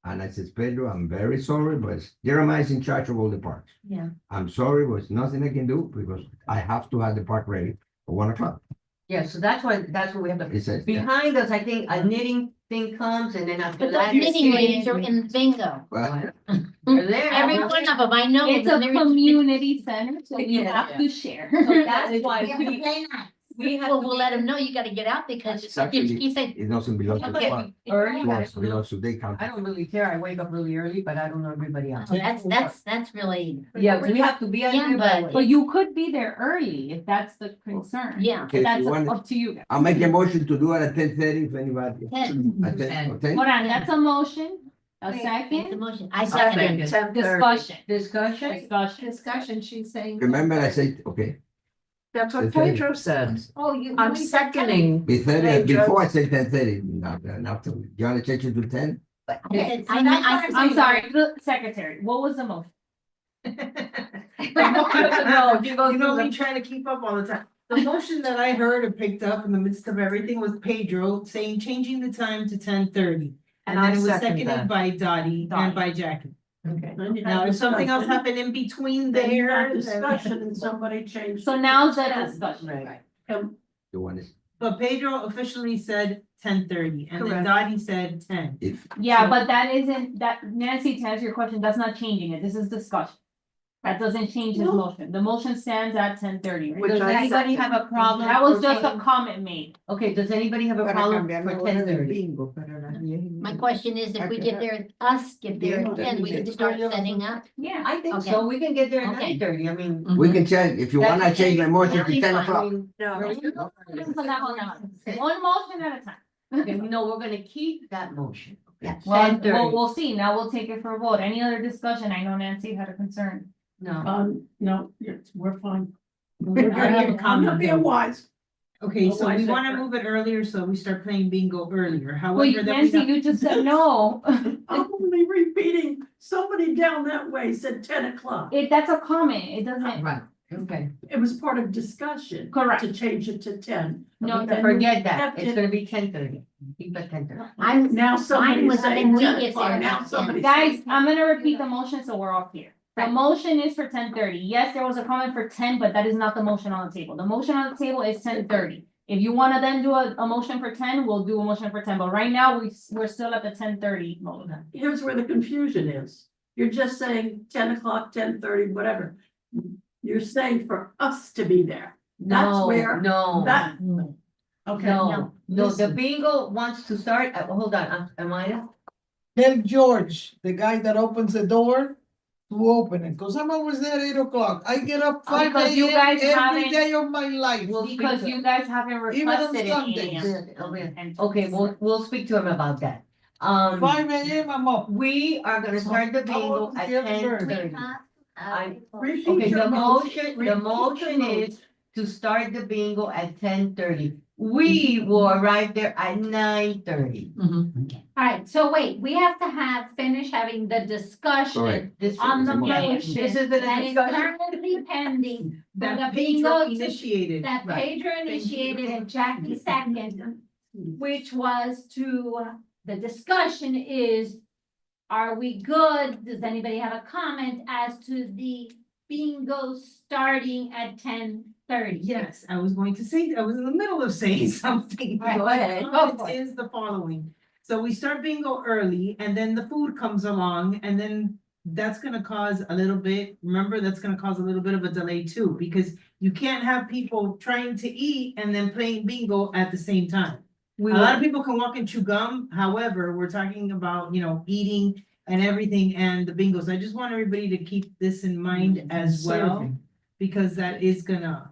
And I said, Pedro, I'm very sorry, but Jeremiah is in charge of all the parks. Yeah. I'm sorry, but it's nothing I can do because I have to have the park ready for 1 o'clock. Yeah, so that's what we have to, He says, yeah. behind us, I think a knitting thing comes and then after But that. those knitting ladies are in bingo. Well, They're there. Every one of them, I know. It's a they're- community center, so you Yeah. have to share. So that's why Yeah, but we, play nice. we have Well, to we'll let them know you gotta get out because That's you actually- say. it doesn't belong to the Okay, park. early, It belongs to the county. I don't really care, I wake up really early, but I don't know everybody else. So that's really. Yeah, we have to be out Yeah, there by but- But you could be there early if that's the concern. Yeah. Okay, if That's you want, up to you guys. I'll make a motion to do it at 10:30 if anybody. 10. At 10, or 10? Hold on, that's a motion, a Make the second, motion. I second it. 10:30. discussion. discussion. Discussion, she's saying. Remember I said, okay, That's what 10:30. Pedro said. Oh, you. I'm seconding. before I said 10:30, now, you wanna change it to 10? I Yeah. said- I- I'm sorry, the secretary, what was the motion? No, you go You know through me the, trying to keep up all the time. The motion that I heard and picked up in the midst of everything was Pedro saying, changing the time to 10:30. And And I then it was second seconded that. by Dottie Dottie. and by Jackie. okay. Now, if something else happened in between there, Discussion and somebody changed. So now's the discussion. Right. The one is, but Pedro officially said 10:30 and then Correct. Dottie said 10. if, Yeah, So- but that isn't, that, Nancy, to answer your question, that's not changing it, this is discussion. That doesn't change his No. motion, the motion stands at 10:30. Which Does I anybody second. have a problem? That was for just a changing- comment made. Okay, does anybody have a problem for 10:30? My question is, if we get there, us get there at 10, we can start setting up. Yeah. I think Okay. so, we can get there at Okay. 9:30, I mean. we can change, if you that's wanna change my motion to okay, 10 fine, I o'clock. mean, Hold on. One motion at a time. Okay, no, we're gonna keep that motion. Yes. Well, 10:30. we'll see, now we'll take it for a vote, any other discussion, I know Nancy had a concern. No, No, we're fine. I have a comment. being wise. Okay, so Oh, I we said wanna that. move it earlier, so we start playing bingo earlier, Well, however. that we Nancy, don't- you just said no. I'm only repeating, somebody down that way said 10 o'clock. That's a comment, it doesn't, right, okay. It was part of discussion. Correct. To change it to 10. No, Then Forget we that, kept it's it. gonna be 10:30, keep it 10:30. I'm, Now Mine somebody's was saying when we 10 get o'clock, there, now not somebody's. guys, saying I'm gonna repeat the motion so we're all clear. The Right. motion is for 10:30. Yes, there was a comment for 10, but that is not the motion on the table. The motion on the table is 10:30. If you wanna then do a motion for 10, we'll do a motion for 10, but right now, we're still at the 10:30 mode. Here's where the confusion is. You're just saying 10 o'clock, 10:30, whatever. You're saying for us to be there. That's No, where, no, that, okay. no, no, the bingo wants to start, hold on, Amaya? Tell George, the guy that opens the door, to open it, cause I'm always there at 8 o'clock. I get up 5 Because you guys a.m. every haven't- day of my life. Because you guys haven't Even on requested an Sundays. AM. Okay, we'll speak to him about that. 5 a.m. I'm up. We are gonna start the bingo at Yeah, 10:30. uh, I- Repeat Okay, your the motion Repeat your is to start the bingo at 10:30. We will arrive there at 9:30. Okay. All right, so wait, we have to finish having the discussion Correct. This on is the motion. This is the That is discussion. currently pending. That the Pedro bingo to- initiated. That Right. Pedro initiated and Jackie second, which was the discussion is, are we good? Does anybody have a comment as to the bingo starting at 10:30? Yes, I was going to say, I was in the middle of saying something. All right, My go ahead. Go comment for it. is the following. So we start bingo early and then the food comes along and then that's gonna cause a little bit, remember, that's gonna cause a little bit of a delay too, because you can't have people trying to eat and then playing bingo at the same time. A lot of people can walk and chew gum, however, we're talking about, eating and everything and the bingos. I just want everybody to keep this in mind as well, because that is gonna.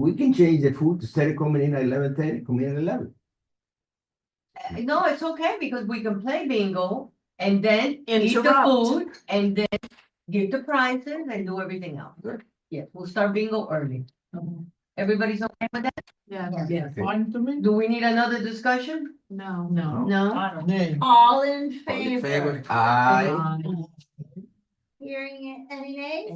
We can change the food instead of coming in at 11:10, come in at 11. No, it's okay because we can play bingo and then eat the Interrupt. food and then give the prizes and do everything else. Yes, we'll start bingo early. Everybody's okay with that? Yeah. Yeah. Fine to me. Do we need another discussion? No. No? Nay. All in All in favor? favor? Aye. Hearing any nays?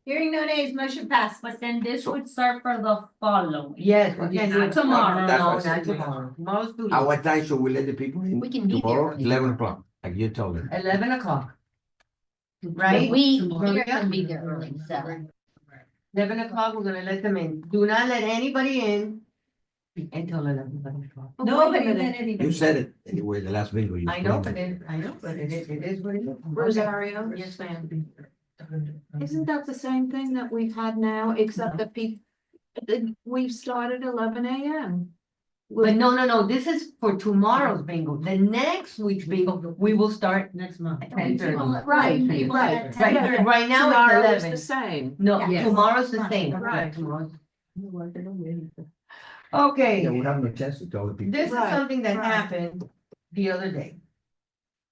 Hearing no nays, motion passed. But then this would start for the following. Yes, we can do Not it tomorrow. That's No, what I not said. tomorrow. Tomorrow's too At late. what time should we let the people in? We can be there Tomorrow, early. 11 o'clock, like you told them. 11 o'clock. Right? We're gonna be there early, so. 11 o'clock, we're gonna let them in. Do not let anybody in until 11 o'clock. Nobody let anybody. You said it anyway, the last bingo. You I know, but explained it is what it is. Rosario? Yes, ma'am. Isn't that the same thing that we've had now, except that we've started 11 a.m. But no, this is for tomorrow's bingo. The next week's bingo, we will start Next month. at 10:30. Right, People right. at Right, 10:30. right now Tomorrow it's is 11. the same. No, Yes. tomorrow's the same. Right. Tomorrow's- Yeah, Okay, we have no chance to tell the people. this is Right, something that right. happened the other day.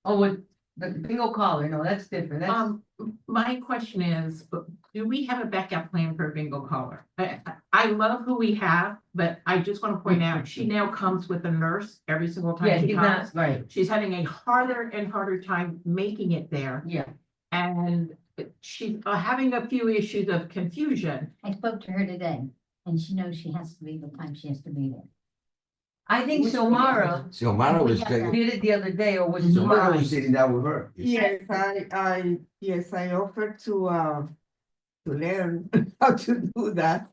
Oh, with the bingo caller, no, that's different. That's, My question is, do we have a backup plan for a bingo caller? I love who we have, but I just want to point out, she now comes with a nurse every single yeah, time she he's comes. not, right, She's having a harder and harder time making it there, yeah. and she's having a few issues of confusion. I spoke to her today, and she knows she has to be the time she has to be there. I think Xiomara Xiomara was, did it the other day, or was it Xiomara tomorrow? was sitting down with her. Yes, I offered to learn how to do that,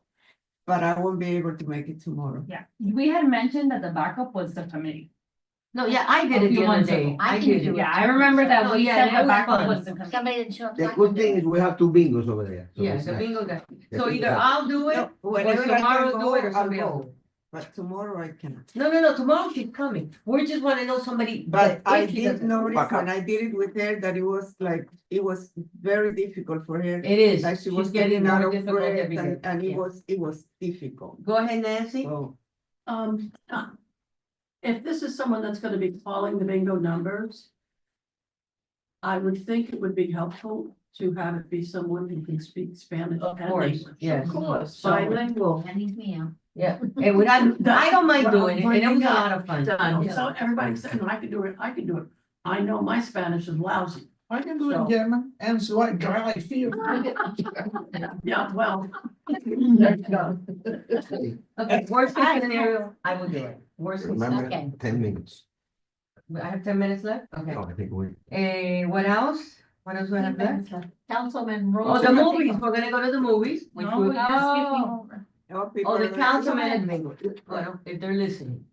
but I won't be able to make it tomorrow. Yeah, we had mentioned that the backup was the committee. No, yeah, I did it the other day. I I can did do it. it. Yeah, I remember that Oh, we yeah, said that the was backup fun. was the committee. Somebody didn't show up. The I good can do thing it. is we have two bingos over there. so Yeah, it's the nice. bingo guy. The So bingo either guy. I'll do it, No, or whenever I tomorrow can do it, or go, I'll somebody else. go, but tomorrow I cannot. No, tomorrow she's coming. We just wanna know somebody. But that I if she did doesn't- notice Back up. when I did it with her that it was very difficult for her. It is, Like she she's was getting getting out more of difficult breath every day. and Yeah. it was difficult. Go ahead, Nancy. So, If this is someone that's gonna be calling the bingo numbers, I would think it would be helpful to have it be someone who can speak Spanish Of and course, English. yes. Of course, So- bilingual. That needs me out. Yeah, and we got, I don't mind doing it, and it was a lot of fun. Done. So everybody's saying, I can do it, I can do it. I know my Spanish is lousy. I can do it So- in German, and so I dry feel. Yeah, well. There you go. Okay, worst case scenario, I will do it. Worst case, Remember, Okay. 10 minutes. I have 10 minutes left, okay. No, I think we. What else? What else do I have left? Councilman Oh, Rose. the movies, we're gonna go to the movies. which No, we- we're just skipping over. Oh, the councilman and bingo, well, if they're listening.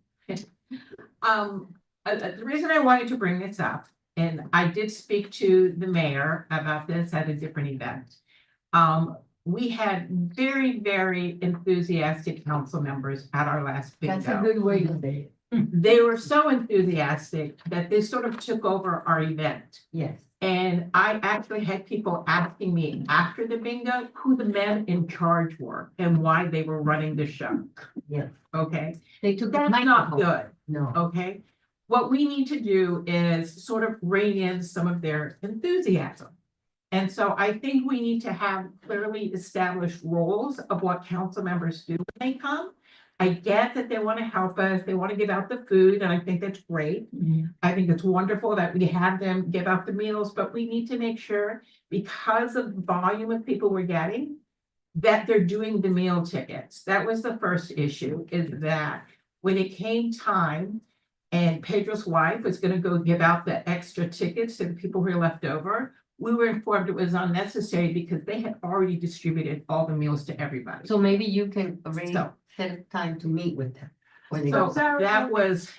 The reason I wanted to bring this up, and I did speak to the mayor about this at a different event. We had very, very enthusiastic council members at our last That's a bingo. good way to say it. They were so enthusiastic that they sort of took over our event. Yes. And I actually had people asking me after the bingo who the men in charge were and why they were running the show. Yes. Okay, They took the that's not microphone. good. No. Okay, what we need to do is sort of rein in some of their enthusiasm. And so I think we need to have clearly established roles of what council members do when they come. I get that they want to help us, they want to give out the food, and I think that's great. I think it's wonderful that we have them give out the meals, but we need to make sure, because of the volume of people we're getting, that they're doing the meal tickets. That was the first issue, is that when it came time and Pedro's wife was gonna go give out the extra tickets to the people who were left over, we were informed it was unnecessary because they had already distributed all the meals to everybody. So maybe you can arrange, So- set a time to meet with them. when they So go. that was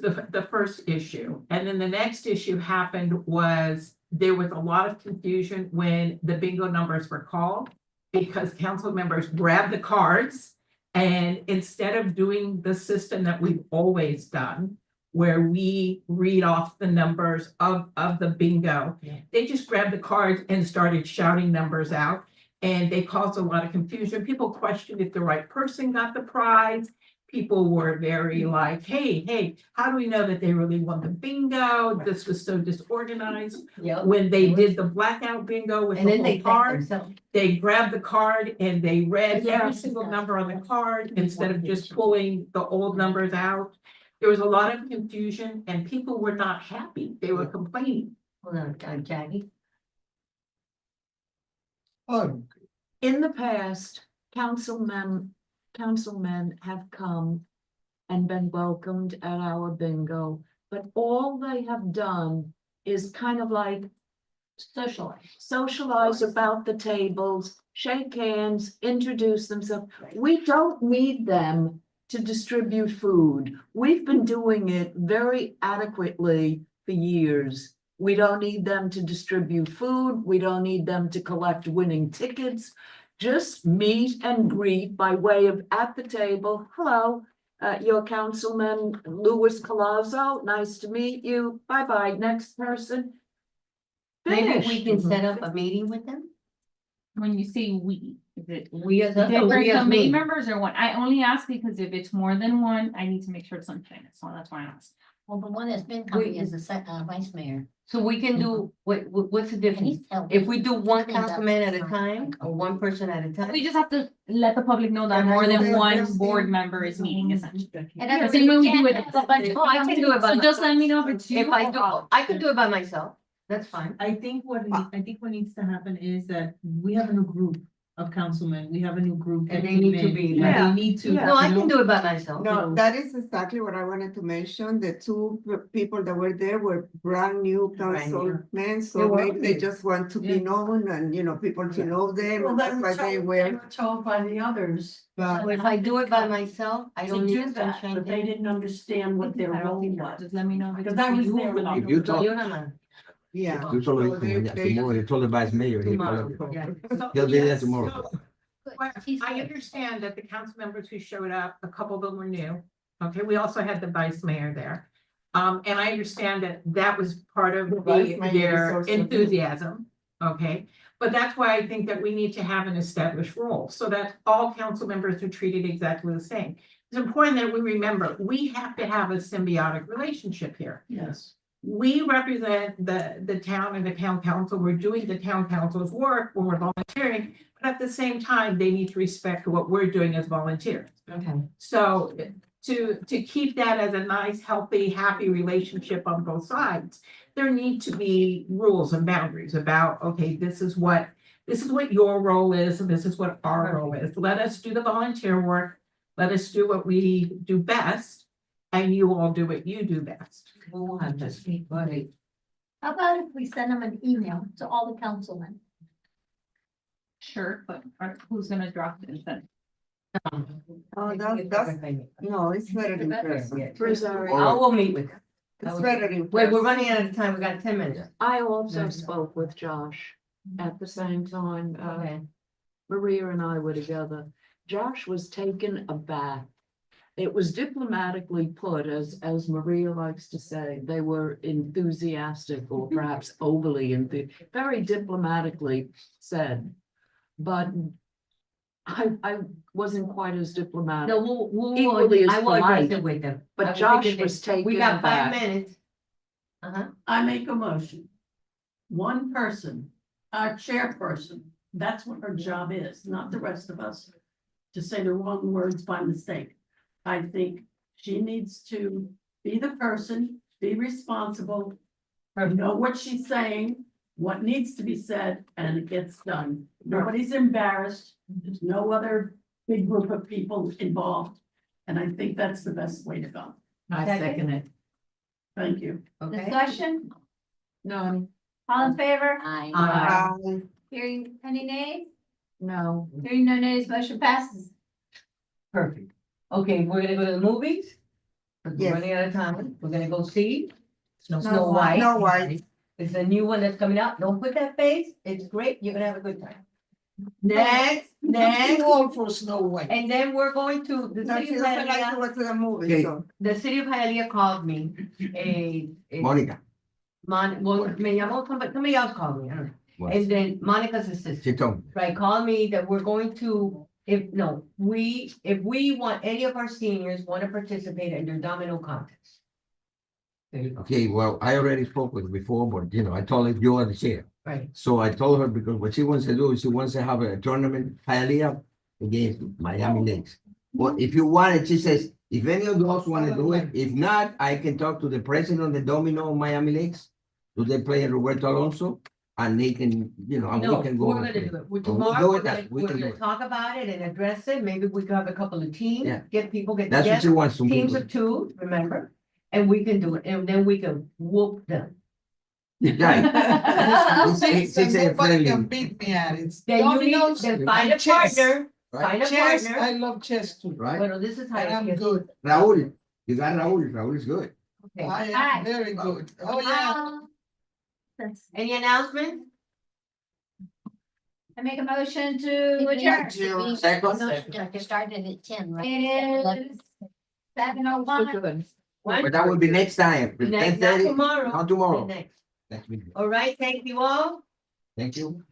the first issue. And then the next issue happened was there was a lot of confusion when the bingo numbers were called. Because council members grabbed the cards and instead of doing the system that we've always done, where we read off the numbers of the bingo, Yeah. they just grabbed the cards and started shouting numbers out. And they caused a lot of confusion. People questioned if the right person got the prize. People were very like, hey, how do we know that they really won the bingo? This was so disorganized. Yeah. When they did the blackout bingo with And the then they whole thank card, themselves. they grabbed the card and they read Yeah. every single number on the card instead of just pulling the old numbers out. There was a lot of confusion and people were not happy. They were complaining. Hold on, Jackie. Oh, In the past, councilmen have come and been welcomed at our bingo, but all they have done is kind of like socialize about the tables, shake hands, introduce themselves. We don't need them to distribute food. We've been doing it very adequately for years. We don't need them to distribute food. We don't need them to collect winning tickets. Just meet and greet by way of at the table. Hello, your councilman Louis Collazo, nice to meet you. Bye-bye, next person. Maybe we Finish. can set up a meeting with them. When you say we, is it We as a, different we as committee me. members or one? I only ask because if it's more than one, I need to make sure it's unfair. So that's why I asked. Well, the one that's been coming is the vice mayor. So we can do, what's the And difference? he's helping. If we do one Cleaned up councilman at a some, time like, or one person at a time? We just have to let the public know that Can I more say than a one question? board member is meeting essentially. And The that's same way we do can't it. have a bunch of Oh, I can do it by So just let me know if it's you. If I or do, Bob. I can do it by myself, that's fine. I think what needs to happen is that we have a new group of councilmen. We have a new group. And that they need to came in, be and like- They need to. No, I you can know, do it by myself. No, that is exactly what I wanted to mention. The two people that were there were brand new Brand new. councilmen, They so were maybe they new. just want to be known and, people to know them, Well, and they that's were why they told, were, told by the others but. So if I do it by myself, I to don't need do to that, sunshine. but they didn't understand what their I don't role think that- was. Just let me know. if it's Because I was you there or when not. If you talk, Yo nada más. Yeah. you told So they- they- tomorrow, you told the vice mayor. he Tomorrow, told him. yeah. So, He'll be there yes, tomorrow. so- Well, I understand that the council members who showed up, a couple of them were new. Okay, we also had the vice mayor there. And I understand that that was part of The vice mayor is their also new. enthusiasm. Okay, but that's why I think that we need to have an established role so that all council members are treated exactly the same. It's important that we remember, we have to have a symbiotic relationship here. Yes. We represent the town and the town council. We're doing the town council's work when we're volunteering. But at the same time, they need to respect what we're doing as volunteers. Okay. So to keep that as a nice, healthy, happy relationship on both sides, there need to be rules and boundaries about, okay, this is what your role is, and this is what our role is. Let us do the volunteer work. Let us do what we do best, and you all do what you do best. We'll have to speak, buddy. How about if we send them an email to all the councilmen? Sure, but who's gonna draft it and send? Oh, that's, no, it's better in person. I will meet with them. It's better in Wait, we're person. running out of time, we got 10 minutes. I also No. spoke with Josh at the same time. Okay. Maria and I were together. Josh was taken aback. It was diplomatically put, as Maria likes to say, they were enthusiastic or perhaps overly very diplomatically said. But I wasn't quite as diplomatic. No, Equally as I will address polite, it with them. I but will Josh take it was there. We taken got 5 aback. minutes. Uh-huh. I make a motion. One person our chairperson, that's what her job is, not the rest of us. To say the wrong words by mistake. I think she needs to be the person, be responsible, know what she's saying, what needs to be said, and it gets done. Nobody's embarrassed, there's no other big group of people involved. And I think that's the best way to go. I second it. Thank you. Okay? Discussion, No, all in favor? I, Hearing any nays? no. Hearing no nays, motion passes. Perfect. Okay, we're gonna go to the movies. We're Yes. running out of time. We're gonna go see Snow White. Snow White. It's a new one that's coming out. Don't put that face. It's great. You're gonna have a good time. Next, I'm too old for Snow White. and then we're going to the No, city she of doesn't like to Hialeah. go to the movie, Okay. so. The city of Hialeah called me. Monica, Well, me llamó, somebody else called me. I don't know. what? And then Monica's assistant. She told me. Right, call me that we're going to, if we want, any of our seniors want to participate in their domino contest. There you go. Okay, well, I already spoke with her before, but you know, I told her you are the chair. Right, So I told her because what she wants to do is she wants to have a tournament, Hialeah against Miami Lakes. Well, if you want it, she says, if any of those want to do it, if not, I can talk to the president of the Domino of Miami Lakes. Do they play Roberto Alonso? And they can, you know, and no, we can go. we're and gonna play. do it. We'll Tomorrow, do we're it that- gonna, we we're can do gonna it. talk about it and address it. Maybe we could have a couple of teams, Yeah. get people, get That's what she together, wants to teams do. of two, remember? And we can do it, and then we can whoop them. Yeah. It's- it's a Nobody friendly- can beat me at it. Then you need, Dominoes then find a and chess. partner, Right? find a Chess, partner. I love chess too. Right? Well, this is how. And I'm it is. good. Raúl, you got Raúl. Raúl is good. Okay. I Hi. am very good. Oh, yeah. Any announcements? I make a motion to adjourn. Adjourn. Second. no, started at 10, right? It is 7:01. Good. But that will be next time. Next, 10:30. not tomorrow. Not tomorrow. Next. Next week. All right, thank you all. Thank you.